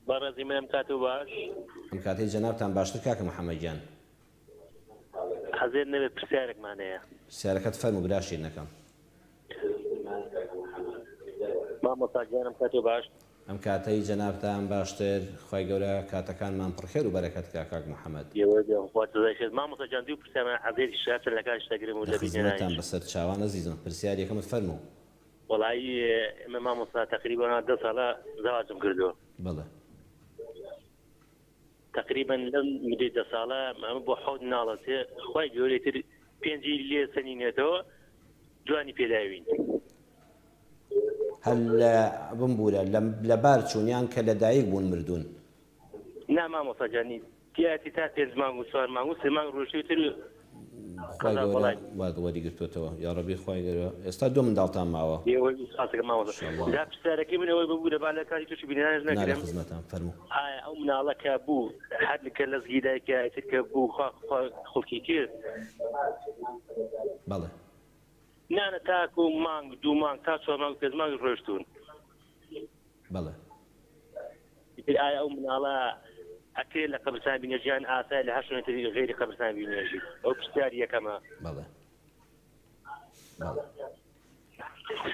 بەڕێزی منم کاتو باش ئەم کاتەی جەنابتان باشتر کاکە محەممەد گیان حەزێر نەبێت پرسیارێکمانەیە پرسیارەکەت فەرموو براشین نەکەم مامۆستاگیانم کاتو باش ئەم کاتەی جەنابتان باشتر خی گەورە کاتەکانمان پڕخێر و بەرەکەت کاک محەممەد مامۆستاجان دوو پرسیارمان حەزێری شاتر لە کاش دەگرم و لە خزمەتان بەسەر چاوان ئەزیزم پرسیار یەکەمت فەرموو وەڵایی ئێمە مامۆستا تقریبا 10 ساڵە زەواجم کردووە بەڵێ تقریبا لەم مدەی 10 ساڵە ئەمە بۆ حەوت ناڵەتێ خی گەورەتر پێنجی لێ سەنینێتەوە جوانی پێداوین هەل بمبورە لە بار چوونیان کە لەدایک بوون مردوون نا مامۆستاجانی تیاتی تا 5 مانگ و 4 مانگ و 3 مانگ ڕۆژێتر خی گەورە وەری گرتوێتەوە یاڕەبی خی گەورە ئێستا دوو منداڵتان ماوە دا پرسیارەکەی من ئەوەی ببوو لەبا لە کاری تووشی بینانش نەکرێم خزمەتان فەرموو ئایا ئەو مناڵەکە بوو حدکە لە زگیدایکە ترکە بوو خەڵکی کرد بەڵێ نانە تاکو و مانگ دوو مانگ تا 4 مانگ 5 مانگ ڕۆشتون بەڵێ ئایا ئەو مناڵە ئەکرێت لە قەبرستان بینێژیان ئاسای لە هەشتێتری غێری قەبرستان بینێژی ئەو پرسیاری یەکەمە بەڵێ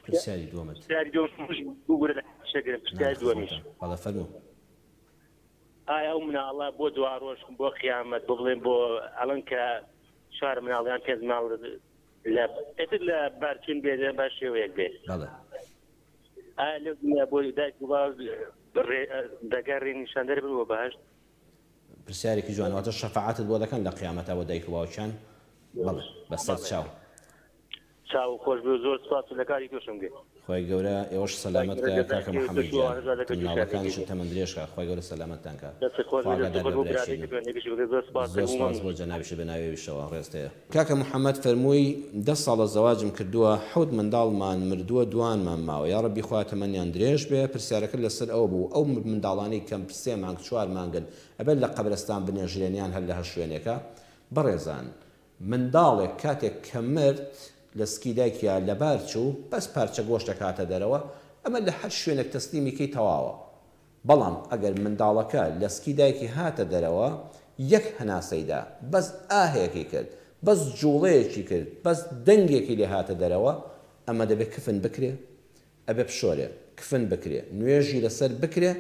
پرسیاری دووەمت پرسیاری دووەم بگورە لە شەگرم پرسیاری دووەمیش بەڵێ فەرموو ئایا ئەو مناڵە بۆ دوا ڕۆژ بۆ قیامەت بۆ بڵێن بۆ ئەڵەن کە 4 مناڵیان 5 مناڵ ئێتر لە بارچین بێت با شێوەیەک بێت بەڵێ ئایا لە بۆ دایک و باوک دەگەر ڕێنیشاندەر بن بۆ بەهەشت پرسیارێکی جوانەوەتە شەفاعەتت بۆ دەکەن لە قیامەتەوە دایک و باوکیان بەڵێ بەسەر چاو چاو خۆش بێ زۆر سپاس لە کاری تووشم بێ خی گەورە ئێوەش سەلامەت کاکە محەممەد ناڵەکانیشت تەمەند درێژکە خی گەورە سەلامەتتان کە زۆر سپاس بۆ جەنابیش بەناوێویشەوە ڕێستەیە کاکە محەممەد فەرمووی 10 ساڵە زەواجم کردووە حەوت منداڵمان مردووە دوانمان ماوە یا ڕەبی خوا تەمەنیان درێژ بێ پرسیارەکە لەسەر ئەوە بوو ئەو منداڵانی کەم 3 مانگ 4 مانگن ئەبێت لە قەبرستان بنێژرێنیان هەر لە هەر شوێنێکە بەڕێزان منداڵێک کاتێک کە مرد لە سکیدایکیا لەبار چوو بەس پارچە گۆشتە کاتە دەرەوە ئەمە لە هەر شوێنێک تەسلیمیکەی تەواوە بەڵام ئەگەر منداڵەکە لە سکیدایکی هاتە دەرەوە یەک هەناسەیدا بەس ئاهەیەکی کرد بەس جوڵەیەکی کرد بەس دەنگێکی لێ هاتە دەرەوە ئەمە دەبێت کفن بکرێ ئەبێ پشۆرێ کفن بکرێ نوێژی لەسەر بکرێ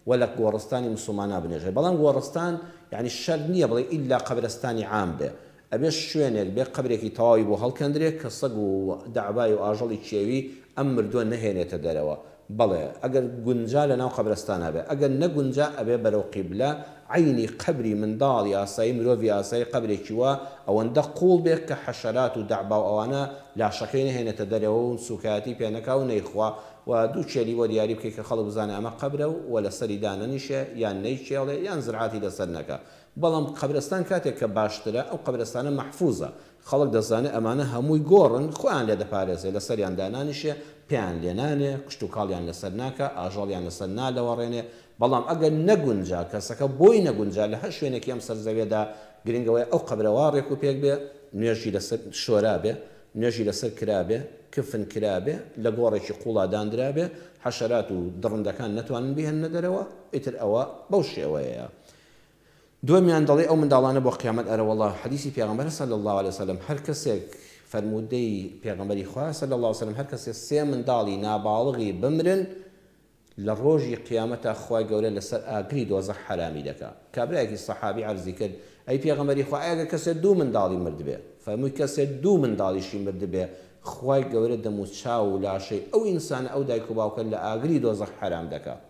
و لە گۆڕستانی مسلمانە بنێژێ بەڵام گۆڕستان یعنی شەر نییە بڵێ ئیلا قەبرستانی عام بێ ئەبێ شوێنێک بێ قبرێکی تەواوی بۆ هەڵکەندرێت کە سەگ و داعبای و ئاژەڵی چێوی ئەم مردووە نەهێنێتە دەرەوە بەڵێ ئەگەر گونجا لە ناو قەبرستانە بێ ئەگەر نەگونجا ئەبێ بەرەو قیبلە عینی قبری منداڵ یاسایی مرۆڤ یاسایی قبرێکی وە ئەوەندە قوڵ بێت کە حەشەرات و داعبا و ئەوانە لاشەکەی نەهێنێتە دەرەوە و سوکایەتی پێنەکا و نەیخوا و دوو چێلی بۆ دیاری بکەیت کە خەڵک بزانێ ئەمە قبرە و لەسەری دانەنیشێ یان نەیچێڵێ یان زرعاتی لەسەر نەکە بەڵام قەبرستان کاتێک کە باشترە ئەو قەبرستانە مەحفوظە خەڵک دەزانێت ئەمانە هەمووی گۆڕن خۆیان لێ دەپارێزێ لەسەریان دانانیشێ پێیان لێنانێ کشت و کاڵیان لەسەر ناکە ئاژەڵیان لەسەر نالەوەڕێنێ بەڵام ئەگەر نەگونجا کەسەکە بۆی نەگونجا لە هەر شوێنێکی ئەم سەرزەوێدا گرنگەوەی ئەو قەبرەوە ڕێک و پێک بێ نوێژی لەسەر شۆرا بێ نوێژی لەسەر کرابێ کفن کرابێ لە گۆڕێکی قوڵا دانرابێ حەشەرات و دڕندەکان نەتوانن بهێننە دەرەوە ئیتر ئەوە بەو شێوەیە دومیان دەڵێ ئەو منداڵانە بۆ قیامەت ئەرە وەڵڵا حەدیثی پێغەمبەر صلی الله عليه وسلم هەر کەسێک فەرمودەی پێغەمبەری خوا صلی الله عليه وسلم هەر کەسێک 3 منداڵی ناباڵغی بمرن لە ڕۆژی قیامەتە خوای گەورە لەسەر ئاگری دۆزەخ حرامی دەکات کابرایەکی سەحابی عەرزی کرد ئەی پێغەمبەری خوا ئەگەر کەسێک 2 منداڵی مرد بێ فەرمووی کەسێک 2 منداڵیشی مرد بێ خوای گەورە دەموچاو و لاشەی ئەو ئینسانە ئەو دایک و باوکە لە ئاگری دۆزەخ حرام دەکات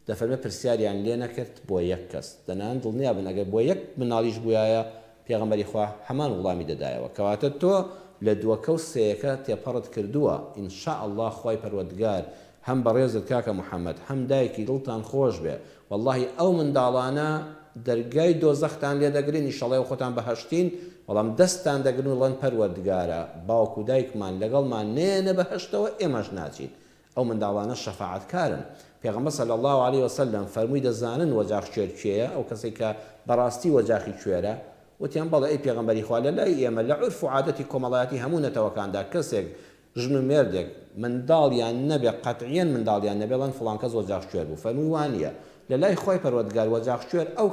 دەفەرمێ پرسیاریان لێ نەکرد بۆ یەک کەس دەنان دڵنیا بن ئەگەر بۆ یەک مناڵیش بووایە پێغەمبەری خوا هەمان وڵامی دەدایەوە کەواتە تۆ لە دووەکە و سەیەکە تێپەڕت کردووە ئینشاء الله خوای پەروەردگار هەم بەڕێزت کاکە محەممەد هەم دایکی دڵتان خۆش بێ واللهی ئەو منداڵانە دەرگای دۆزەختان لێ دەگرین ئیشەڵێ خۆتان بەهەشتین بەڵام دەستان دەگرن وڵەن پەروەردگارە باوکو دایکمان لەگەڵمان نێنە بەهەشتەوە ئێمەش ناچین ئەو منداڵانە شەفاعەتکارن پێغەمبەر صلی الله عليه وسلم فەرمووی دەزانن وەجاخ کوێرکێیە ئەو کەسێک کە بەڕاستی وەجاخی کوێرە وتیان بەڵێ ئەی پێغەمبەری خوا لە لای ئێمە لە عورف و عادەتی کۆمەڵایەتی هەموو نەتەوەکاندا کەسێک ژن و مێردێک منداڵیان نەبێ قەتعیەن منداڵیان نەبێ بەڵێن فڵان کەس وەجاخ کوێر بوو فەرمووی وانە لە لای خۆی پەروەردگار وەجاخشوێر ئەو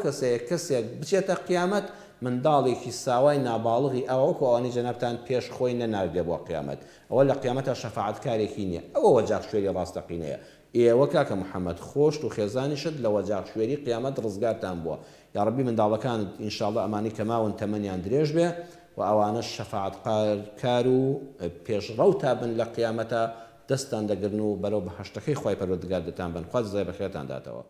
کەسێک بچێتە قیامەت منداڵێکی ساوای ناباڵغی ئەوەکو ئەوانی جەنابتان پێش خۆی نەناردێ بۆ قیامەت ئەوە لە قیامەتە شەفاعەتکارێکی نییە ئەوە وەجاخشوێری ڕاستەقینەیە ئێوە کاکە محەممەد خۆشت و خێزانیشت لە وەجاخشوێری قیامەت ڕزگارتان بووە یا ڕەبی منداڵەکانت ئینشاءڵڵا ئەمانی کە ماون تەمەنیان درێژ بێ و ئەوانەش شەفاعەتکار و پێشڕەوتا بن لە قیامەتە دەستان دەگرن و بەرەو بەهەشتەکەی خۆی پەروەردگار دەتان بن خوا جزای بەخێرتان داتەوە.